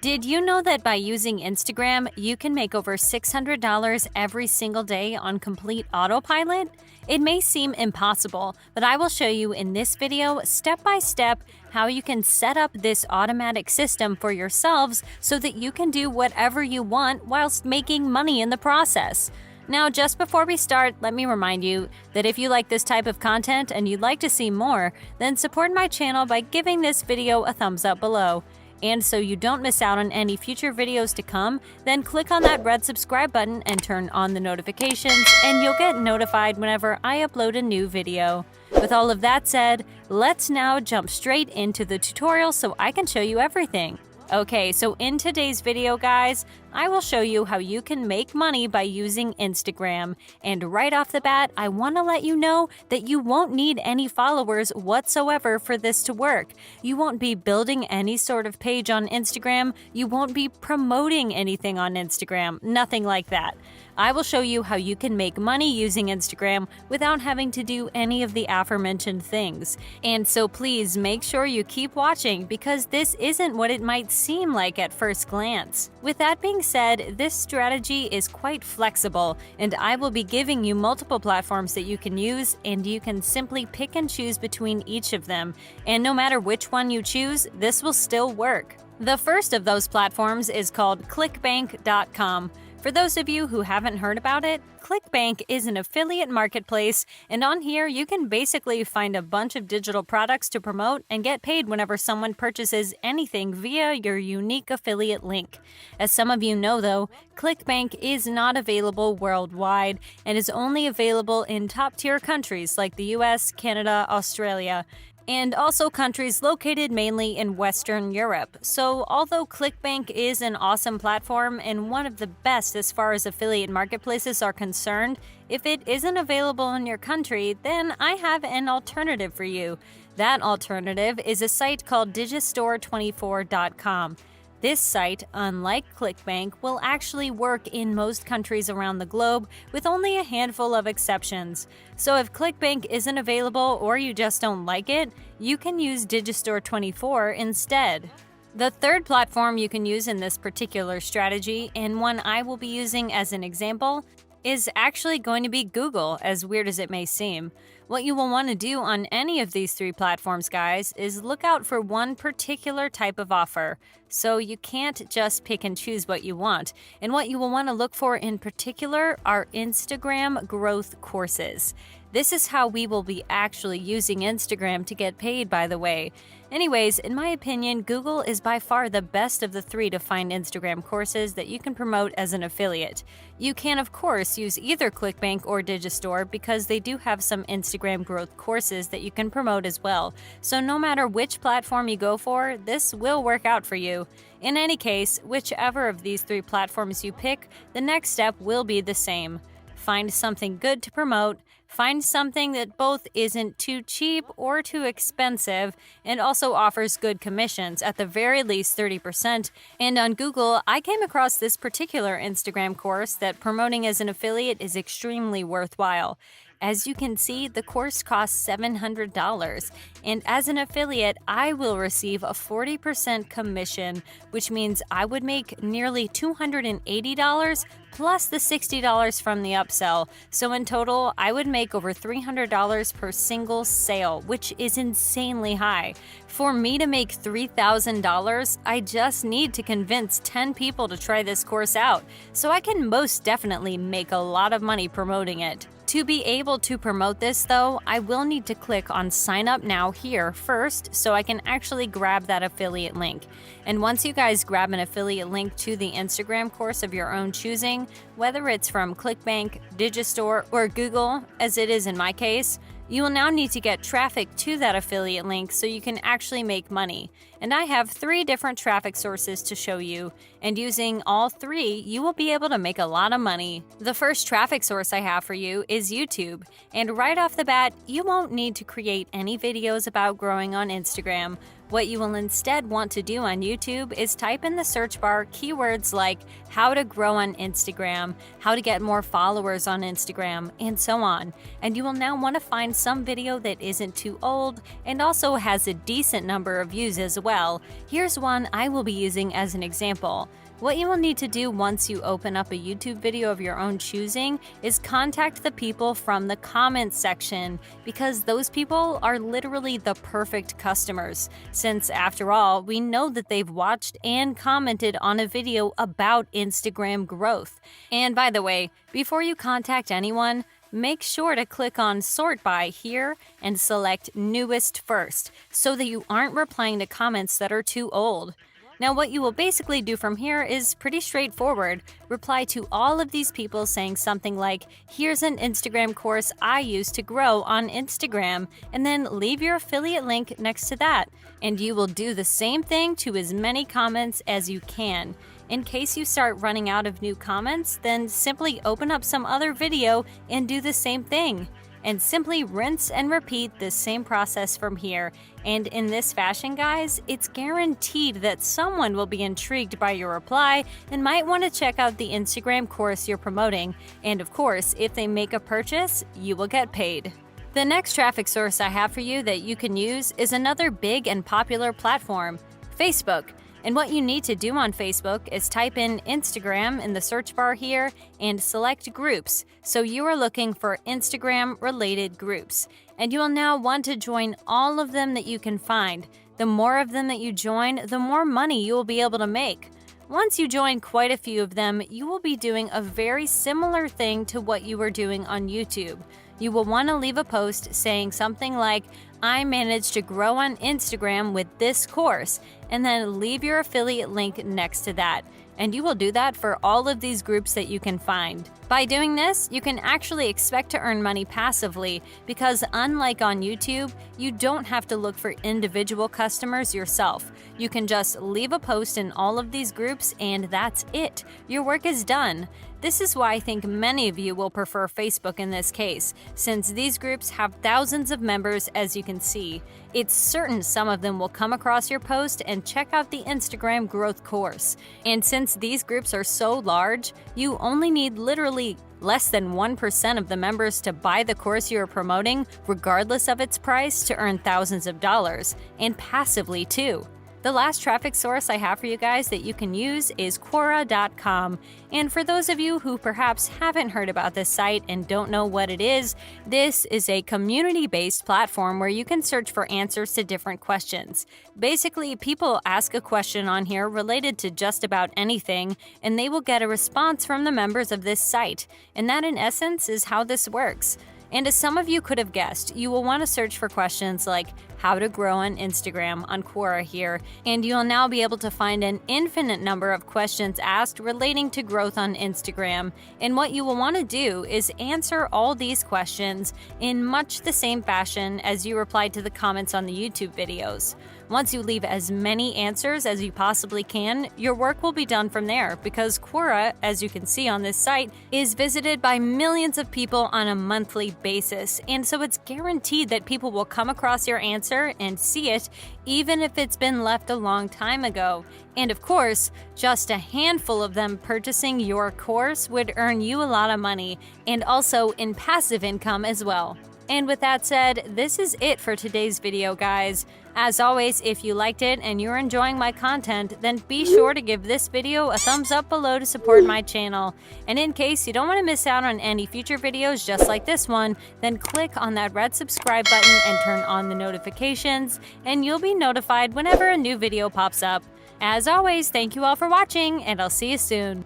Did you know that by using Instagram, you can make over $600 every single day on complete autopilot? It may seem impossible, but I will show you in this video step by step how you can set up this automatic system for yourselves so that you can do whatever you want whilst making money in the process. Now, just before we start, let me remind you that if you like this type of content and you'd like to see more, then support my channel by giving this video a thumbs up below. And so you don't miss out on any future videos to come, then click on that red subscribe button and turn on the notifications, and you'll get notified whenever I upload a new video. With all of that said, let's now jump straight into the tutorial so I can show you everything. Okay, so in today's video, guys, I will show you how you can make money by using Instagram. And right off the bat, I want to let you know that you won't need any followers whatsoever for this to work. You won't be building any sort of page on Instagram. You won't be promoting anything on Instagram. Nothing like that. I will show you how you can make money using Instagram without having to do any of the aforementioned things. And so please make sure you keep watching because this isn't what it might seem like at first glance. With that being said, this strategy is quite flexible, and I will be giving you multiple platforms that you can use, and you can simply pick and choose between each of them. And no matter which one you choose, this will still work. The first of those platforms is called clickbank.com. For those of you who haven't heard about it, ClickBank is an affiliate marketplace, and on here you can basically find a bunch of digital products to promote and get paid whenever someone purchases anything via your unique affiliate link. As some of you know though, ClickBank is not available worldwide and is only available in top-tier countries like the US, Canada, Australia, and also countries located mainly in Western Europe. So although ClickBank is an awesome platform and one of the best as far as affiliate marketplaces are concerned, if it isn't available in your country, then I have an alternative for you. That alternative is a site called digistore24.com. This site, unlike ClickBank, will actually work in most countries around the globe with only a handful of exceptions. So if ClickBank isn't available or you just don't like it, you can use Digistore24 instead. The third platform you can use in this particular strategy, and one I will be using as an example, is actually going to be Google, as weird as it may seem. What you will want to do on any of these three platforms, guys, is look out for one particular type of offer. So you can't just pick and choose what you want. And what you will want to look for in particular are Instagram growth courses. This is how we will be actually using Instagram to get paid, by the way. Anyways, in my opinion, Google is by far the best of the three to find Instagram courses that you can promote as an affiliate. You can, of course, use either ClickBank or Digistore because they do have some Instagram growth courses that you can promote as well. So no matter which platform you go for, this will work out for you. In any case, whichever of these three platforms you pick, the next step will be the same. Find something good to promote, find something that both isn't too cheap or too expensive and also offers good commissions, at the very least 30%. And on Google, I came across this particular Instagram course that promoting as an affiliate is extremely worthwhile. As you can see, the course costs $700, and as an affiliate, I will receive a 40% commission, which means I would make nearly $280 plus the $60 from the upsell. So in total, I would make over $300 per single sale, which is insanely high. For me to make $3,000, I just need to convince 10 people to try this course out, so I can most definitely make a lot of money promoting it. To be able to promote this though, I will need to click on sign up now here first so I can actually grab that affiliate link. And once you guys grab an affiliate link to the Instagram course of your own choosing, whether it's from ClickBank, Digistore, or Google, as it is in my case, you will now need to get traffic to that affiliate link so you can actually make money. And I have 3 different traffic sources to show you, and using all 3, you will be able to make a lot of money. The first traffic source I have for you is YouTube, and right off the bat, you won't need to create any videos about growing on Instagram. What you will instead want to do on YouTube is type in the search bar keywords like how to grow on Instagram, how to get more followers on Instagram, and so on. And you will now want to find some video that isn't too old and also has a decent number of views as well. well. Here's one I will be using as an example. What you will need to do once you open up a YouTube video of your own choosing is contact the people from the comments section, because those people are literally the perfect customers, since after all, we know that they've watched and commented on a video about Instagram growth. And by the way, before you contact anyone, make sure to click on Sort By here and select Newest first, so that you aren't replying to comments that are too old. Now, what you will basically do from here is pretty straightforward. Reply to all of these people saying something like, "Here's an Instagram course I use to grow on Instagram," and then leave your affiliate link next to that. And you will do the same thing to as many comments as you can. In case you start running out of new comments, then simply open up some other video and do the same thing. And simply rinse and repeat this same process from here. And in this fashion, guys, it's guaranteed that someone will be intrigued by your reply and might want to check out the Instagram course you're promoting. And of course, if they make a purchase, you will get paid. The next traffic source I have for you that you can use is another big and popular platform, Facebook. And what you need to do on Facebook is type in Instagram in the search bar here and select groups. So you are looking for Instagram-related groups. And you will now want to join all of them that you can find. The more of them that you join, the more money you will be able to make. Once you join quite a few of them, you will be doing a very similar thing to what you were doing on YouTube. You will want to leave a post saying something like, "I managed to grow on Instagram with this course," and then leave your affiliate link next to that. And you will do that for all of these groups that you can find. By doing this, you can actually expect to earn money passively, because unlike on YouTube, you don't have to look for individual customers yourself. You can just leave a post in all of these groups and that's it. Your work is done. This is why I think many of you will prefer Facebook in this case, since these groups have thousands of members, as you can see. It's certain some of them will come across your post and check out the Instagram growth course. And since these groups are so large, you only need literally less than 1% of the members to buy the course you are promoting, regardless of its price, to earn thousands of dollars, and passively too. The last traffic source I have for you guys that you can use is Quora.com. And for those of you who perhaps haven't heard about this site and don't know what it is, this is a community-based platform where you can search for answers to different questions. Basically, people ask a question on here related to just about anything, and they will get a response from the members of this site. And that, in essence, is how this works. And as some of you could have guessed, you will want to search for questions like how to grow on Instagram on Quora here, and you'll now be able to find an infinite number of questions asked relating to growth on Instagram. And what you will want to do is answer all these questions in much the same fashion as you replied to the comments on the YouTube videos. Once you leave as many answers as you possibly can, your work will be done from there, because Quora, as you can see on this site, is visited by millions of people on a monthly basis, and so it's guaranteed that people will come across your answer and see it, even if it's been left a long time ago. And of course, just a handful of them purchasing your course would earn you a lot of money, and also in passive income as well. And with that said, this is it for today's video, guys. As always, if you liked it and you're enjoying my content, then be sure to give this video a thumbs up below to support my channel. And in case you don't want to miss out on any future videos just like this one, then click on that red subscribe button and turn on the notifications, and you'll be notified whenever a new video pops up. As always, thank you all for watching, and I'll see you soon.